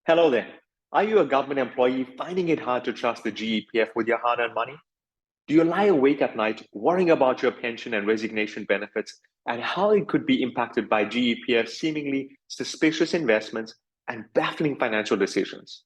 Hello there. Are you a government employee finding it hard to trust the GEPF with your hard-earned money? Do you lie awake at night worrying about your pension and resignation benefits and how it could be impacted by GEPF's seemingly suspicious investments and baffling financial decisions?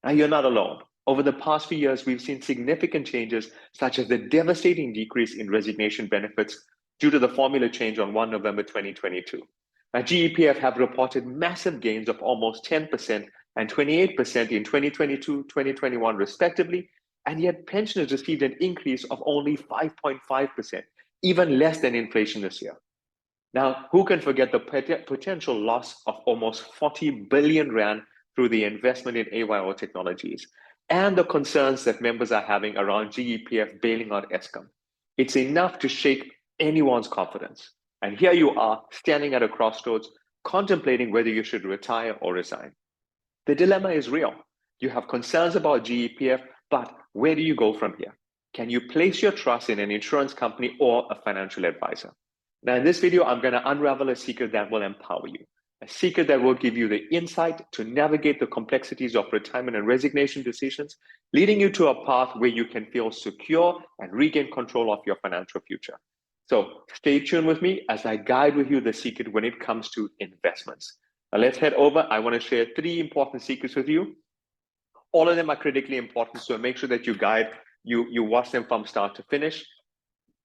Now, you're not alone. Over the past few years, we've seen significant changes, such as the devastating decrease in resignation benefits due to the formula change on 1 November 2022. Now, GEPF have reported massive gains of almost 10% and 28% in 2022, 2021, respectively, and yet pensioners received an increase of only 5.5%, even less than inflation this year. Now, who can forget the potential loss of almost 40 billion Rand through the investment in AYO technologies and the concerns that members are having around GEPF bailing out Eskom? It's enough to shake anyone's confidence. And here you are, standing at a crossroads, contemplating whether you should retire or resign. The dilemma is real. You have concerns about GEPF, but where do you go from here? Can you place your trust in an insurance company or a financial advisor? Now, in this video, I'm going to unravel a secret that will empower you, a secret that will give you the insight to navigate the complexities of retirement and resignation decisions, leading you to a path where you can feel secure and regain control of your financial future. So stay tuned with me as I guide with you the secret when it comes to investments. Now let's head over. I want to share 3 important secrets with you. All of them are critically important, so make sure that you watch them from start to finish.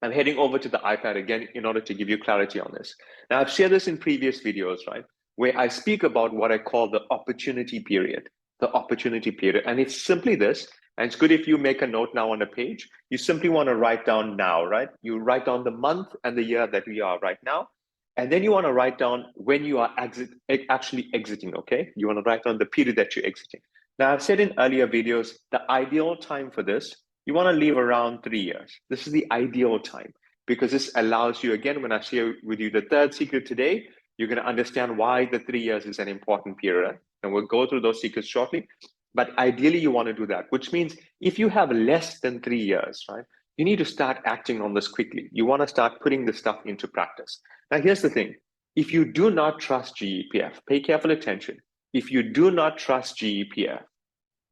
I'm heading over to the iPad again in order to give you clarity on this. Now, I've shared this in previous videos, right, where I speak about what I call the opportunity period, and it's simply this. And it's good if you make a note now on a page. You simply want to write down now, right? You write down the month and the year that we are right now. And then you want to write down when you are actually exiting, okay? You want to write down the period that you're exiting. Now, I've said in earlier videos, the ideal time for this, you want to leave around 3 years. This is the ideal time because this allows you, again, when I share with you the 3rd secret today, you're going to understand why the 3 years is an important period. And we'll go through those secrets shortly. But ideally, you want to do that, which means if you have less than 3 years, right, you need to start acting on this quickly. You want to start putting this stuff into practice. Now, here's the thing. If you do not trust GEPF, pay careful attention. If you do not trust GEPF,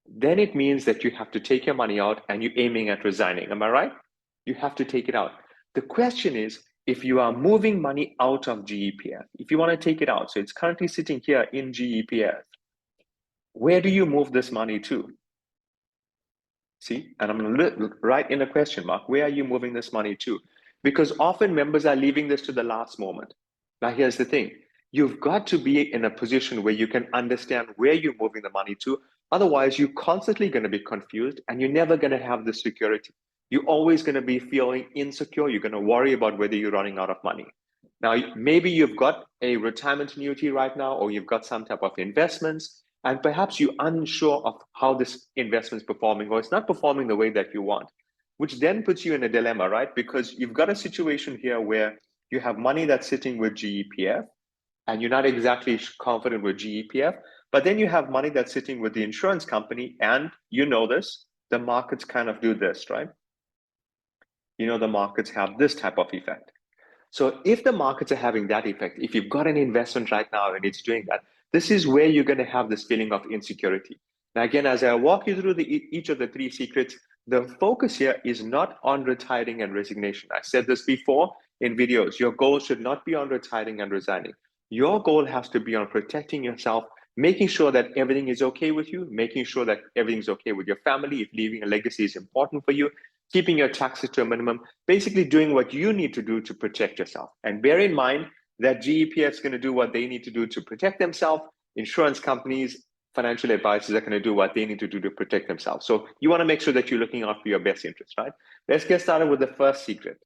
then it means that you have to take your money out and you're aiming at resigning. Am I right? You have to take it out. The question is, if you are moving money out of GEPF, if you want to take it out, so it's currently sitting here in GEPF, where do you move this money to? See, and I'm going to write in a question mark, where are you moving this money to? Because often members are leaving this to the last moment. Now, here's the thing. You've got to be in a position where you can understand where you're moving the money to. Otherwise, you're constantly going to be confused and you're never going to have the security. You're always going to be feeling insecure. You're going to worry about whether you're running out of money. Now, maybe you've got a retirement annuity right now, or you've got some type of investments, and perhaps you're unsure of how this investment is performing, or it's not performing the way that you want, which then puts you in a dilemma, right? Because you've got a situation here where you have money that's sitting with GEPF, and you're not exactly confident with GEPF, but then you have money that's sitting with the insurance company, and you know this, the markets kind of do this, right? You know, the markets have this type of effect. So if the markets are having that effect, if you've got an investment right now and it's doing that, this is where you're going to have this feeling of insecurity. Now, again, as I walk you through each of the 3 secrets, the focus here is not on retiring and resignation. I said this before in videos. Your goal should not be on retiring and resigning. Your goal has to be on protecting yourself, making sure that everything is okay with you, making sure that everything's okay with your family, if leaving a legacy is important for you, keeping your taxes to a minimum, basically doing what you need to do to protect yourself. And bear in mind that GEPF is going to do what they need to do to protect themselves. Insurance companies, financial advisors are going to do what they need to do to protect themselves. So you want to make sure that you're looking out for your best interest, right? Let's get started with the first secret,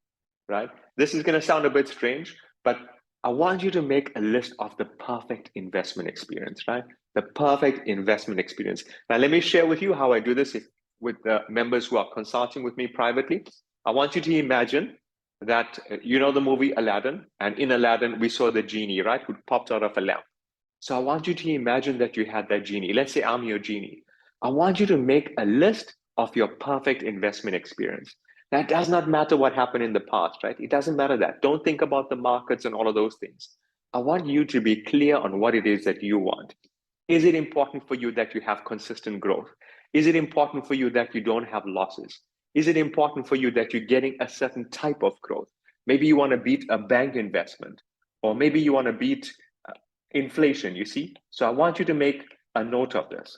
right? This is going to sound a bit strange, but I want you to make a list of the perfect investment experience, right? The perfect investment experience. Now, let me share with you how I do this with the members who are consulting with me privately. I want you to imagine that you know the movie Aladdin, and in Aladdin, we saw the genie, right, who popped out of a lamp. So I want you to imagine that you had that genie. Let's say I'm your genie. I want you to make a list of your perfect investment experience. Now, it does not matter what happened in the past, right? It doesn't matter that. Don't think about the markets and all of those things. I want you to be clear on what it is that you want. Is it important for you that you have consistent growth? Is it important for you that you don't have losses? Is it important for you that you're getting a certain type of growth? Maybe you want to beat a bank investment, or maybe you want to beat inflation, you see? So I want you to make a note of this.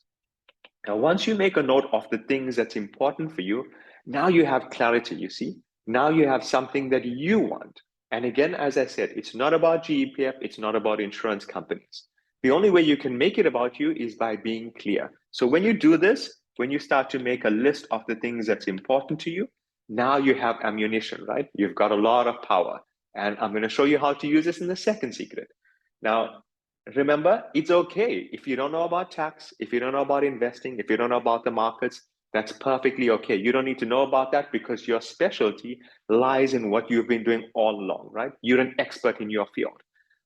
Now, once you make a note of the things that's important for you, now you have clarity, you see? Now you have something that you want. And again, as I said, it's not about GEPF, it's not about insurance companies. The only way you can make it about you is by being clear. So when you do this, when you start to make a list of the things that's important to you, now you have ammunition, right? You've got a lot of power. And I'm going to show you how to use this in the second secret. Now, remember, it's okay if you don't know about tax, if you don't know about investing, if you don't know about the markets, that's perfectly okay. You don't need to know about that because your specialty lies in what you've been doing all along, right? You're an expert in your field,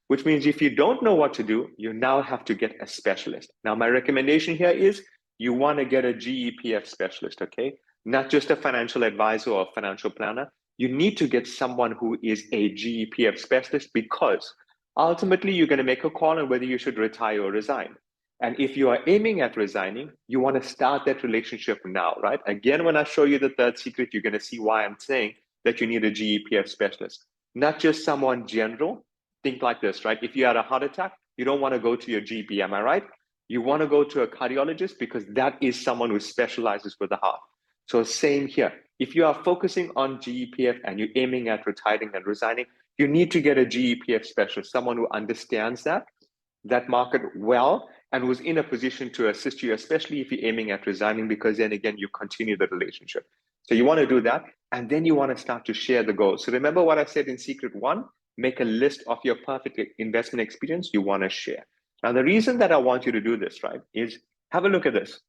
which means if you don't know what to do, you now have to get a specialist. Now, my recommendation here is you want to get a GEPF specialist, okay? Not just a financial advisor or a financial planner. You need to get someone who is a GEPF specialist because ultimately you're going to make a call on whether you should retire or resign. And if you are aiming at resigning, you want to start that relationship now, right? Again, when I show you the third secret, you're going to see why I'm saying that you need a GEPF specialist, not just someone general. Think like this, right? If you had a heart attack, you don't want to go to your GP, am I right? You want to go to a cardiologist because that is someone who specializes with the heart. So same here. If you are focusing on GEPF and you're aiming at retiring and resigning, you need to get a GEPF specialist, someone who understands that market well and who's in a position to assist you, especially if you're aiming at resigning, because then again, you continue the relationship. So you want to do that. And then you want to start to share the goals. So remember what I said in secret one, make a list of your perfect investment experience you want to share. Now, the reason that I want you to do this, right, is have a look at this.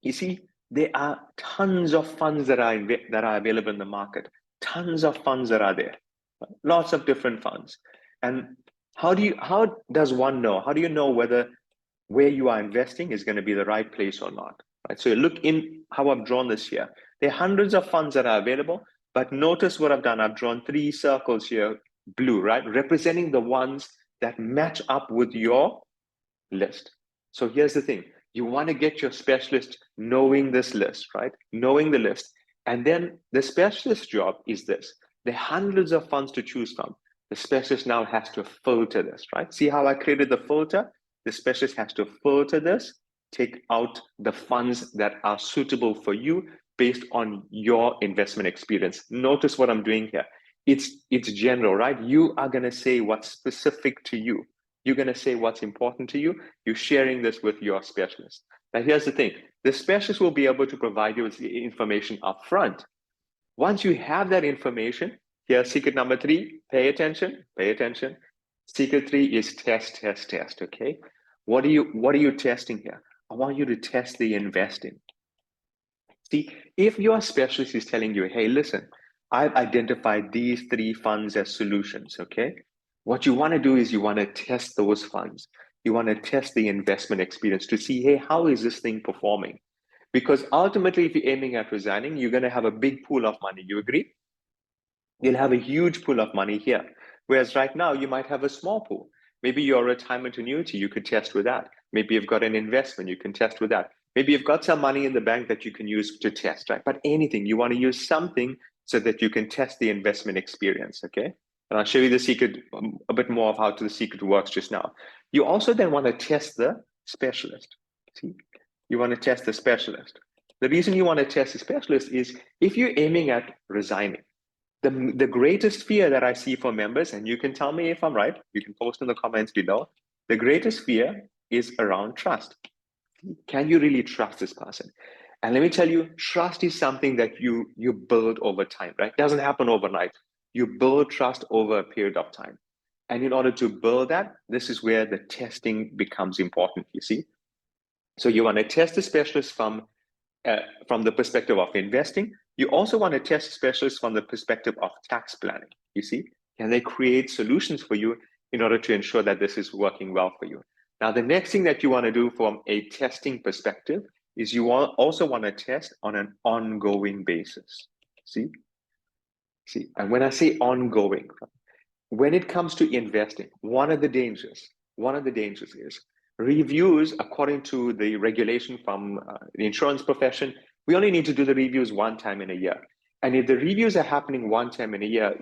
You see, there are tons of funds that are available in the market, tons of funds that are there, lots of different funds. And how does one know? How do you know whether where you are investing is going to be the right place or not? Right. So look in how I've drawn this here. There are hundreds of funds that are available, but notice what I've done. I've drawn 3 circles here, blue, right, representing the ones that match up with your list. So here's the thing. You want to get your specialist knowing this list, right? Knowing the list. And then the specialist job is this. There are hundreds of funds to choose from. The specialist now has to filter this, right? See how I created the filter? The specialist has to filter this, take out the funds that are suitable for you based on your investment experience. Notice what I'm doing here. It's general, right? You are going to say what's specific to you. You're going to say what's important to you. You're sharing this with your specialist. Now, here's the thing. The specialist will be able to provide you with the information up front. Once you have that information, here's secret number 3. Pay attention. Pay attention. Secret 3 is test, test, test. Okay. What are you testing here? I want you to test the investing. See, if your specialist is telling you, hey, listen, I've identified these 3 funds as solutions. Okay. What you want to do is you want to test those funds. You want to test the investment experience to see, hey, how is this thing performing? Because ultimately, if you're aiming at resigning, you're going to have a big pool of money. You agree? You'll have a huge pool of money here. Whereas right now, you might have a small pool. Maybe your retirement annuity, you could test with that. Maybe you've got an investment, you can test with that. Maybe you've got some money in the bank that you can use to test, right? But anything, you want to use something so that you can test the investment experience, okay? And I'll show you the secret, a bit more of how the secret works just now. You also then want to test the specialist. See, you want to test the specialist. The reason you want to test the specialist is if you're aiming at resigning, the greatest fear that I see for members, and you can tell me if I'm right, you can post in the comments below, the greatest fear is around trust. Can you really trust this person? And let me tell you, trust is something that you build over time, right? It doesn't happen overnight. You build trust over a period of time. And in order to build that, this is where the testing becomes important, you see? So you want to test the specialist from the perspective of investing. You also want to test specialists from the perspective of tax planning. You see, can they create solutions for you in order to ensure that this is working well for you? Now, the next thing that you want to do from a testing perspective is you also want to test on an ongoing basis. See, and when I say ongoing, when it comes to investing, one of the dangers is Reviews, according to the regulation from the insurance profession, we only need to do the reviews one time in a year. And if the reviews are happening one time in a year,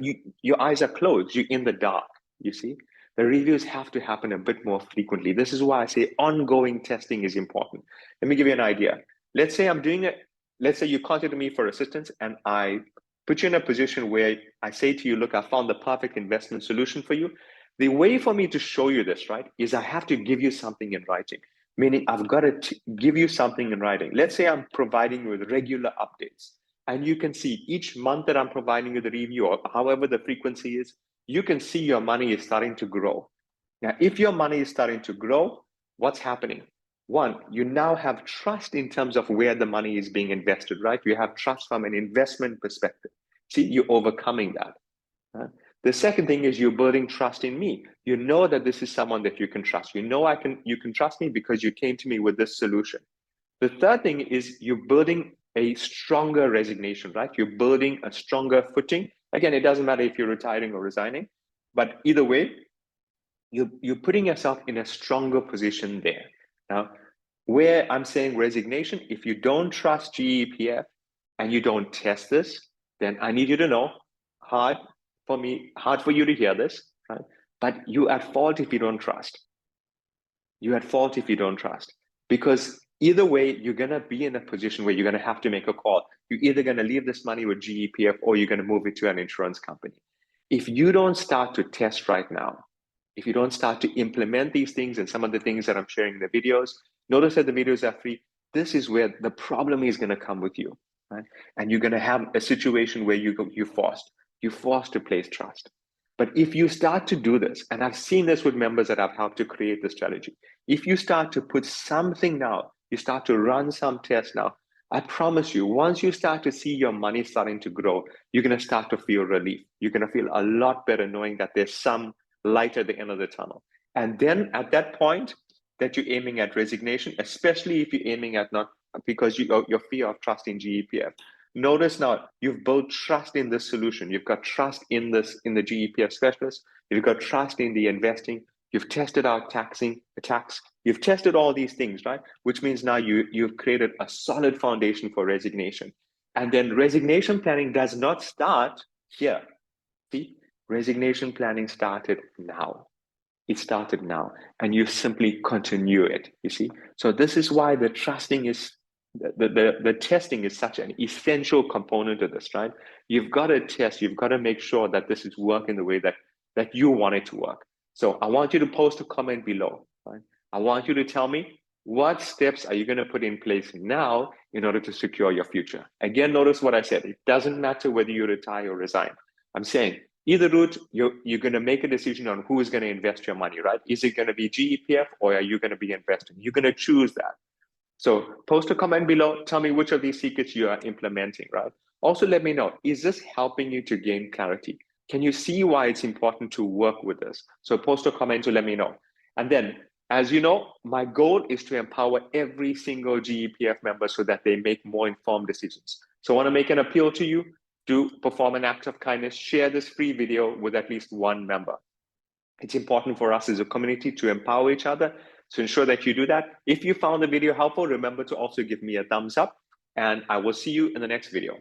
your eyes are closed, you're in the dark, you see? The reviews have to happen a bit more frequently. This is why I say ongoing testing is important. Let me give you an idea. Let's say I'm doing it. Let's say you contacted me for assistance and I put you in a position where I say to you, look, I found the perfect investment solution for you. The way for me to show you this, right, is I have to give you something in writing, meaning I've got to give you something in writing. Let's say I'm providing you with regular updates, and you can see each month that I'm providing you the review, or however the frequency is, you can see your money is starting to grow. Now, if your money is starting to grow, what's happening? One, you now have trust in terms of where the money is being invested, right? You have trust from an investment perspective. See, you're overcoming that. The second thing is you're building trust in me. You know that this is someone that you can trust. You know you can trust me because you came to me with this solution. The third thing is you're building a stronger resignation, right? You're building a stronger footing. Again, it doesn't matter if you're retiring or resigning, but either way, you're putting yourself in a stronger position there. Now, where I'm saying resignation, if you don't trust GEPF and you don't test this, then I need you to know, hard for you to hear this, right? But you're at fault if you don't trust. You're at fault if you don't trust. Because either way, you're going to be in a position where you're going to have to make a call. You're either going to leave this money with GEPF or you're going to move it to an insurance company. If you don't start to test right now, if you don't start to implement these things and some of the things that I'm sharing in the videos, notice that the videos are free. This is where the problem is going to come with you, right? And you're going to have a situation where you're forced to place trust. But if you start to do this, and I've seen this with members that I've helped to create this strategy, if you start to put something now, you start to run some tests now, I promise you, once you start to see your money starting to grow, you're going to start to feel relief. You're going to feel a lot better knowing that there's some light at the end of the tunnel. And then at that point that you're aiming at resignation, especially if you're aiming at not because your fear of trusting GEPF, notice now you've built trust in this solution. You've got trust in the GEPF specialist. You've got trust in the investing. You've tested out tax. You've tested all these things, right? Which means now you've created a solid foundation for resignation. And then resignation planning does not start here. See, resignation planning started now. It started now, and you simply continue it. You see, so this is why the testing is such an essential component of this, right? You've got to test. You've got to make sure that this is working the way that you want it to work. So I want you to post a comment below. Right? I want you to tell me what steps are you going to put in place now in order to secure your future. Again, notice what I said. It doesn't matter whether you retire or resign. I'm saying either route, you're going to make a decision on who is going to invest your money, right? Is it going to be GEPF or are you going to be investing? You're going to choose that. So post a comment below. Tell me which of these secrets you are implementing, right? Also, let me know, is this helping you to gain clarity? Can you see why it's important to work with this? So post a comment to let me know. And then, as you know, my goal is to empower every single GEPF member so that they make more informed decisions. So I want to make an appeal to you to perform an act of kindness, share this free video with at least one member. It's important for us as a community to empower each other. So ensure that you do that. If you found the video helpful, remember to also give me a thumbs up, and I will see you in the next video.